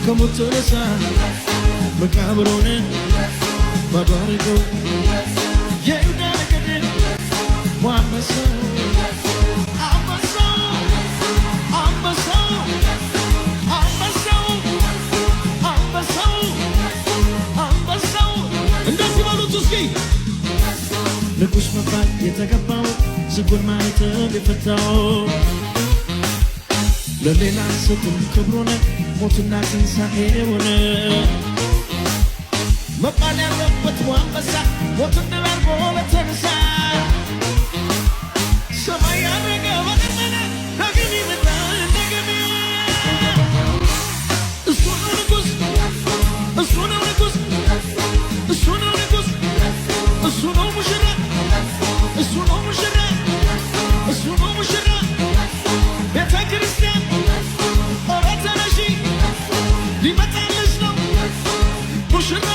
ከሞት ተነሳ መቃብሩን ባዶ አድርገው የይሁዳ ነገድ አንበሳው አንበሳው አንበሳው አንበሳው አንበሳው አንበሳው እንደዚህ በሉት እስኪ ንጉሥ መባል የተገባው ዝጉን ማኅተም የፈታው ለሌላ ሰጥም ክብሩን ሞትና ትንሣኤውን መባል ያለበት አንበሳ ሞትን ድል አድርጎ ለተነሳ ሰማይ ያረገ በደመና ዳግም ይመጣል እንደገና እሱ ነው ንጉሥ እሱ ነው ንጉሥ እሱ ነው ንጉሥ እሱ ነው ሙሽራ እሱ ነው ሙሽራ እሱ ነው ሙሽራ ቤተ ክርስቲያን ኦረ ተነሺ ሊመጣልሽ ነው ሙሽራ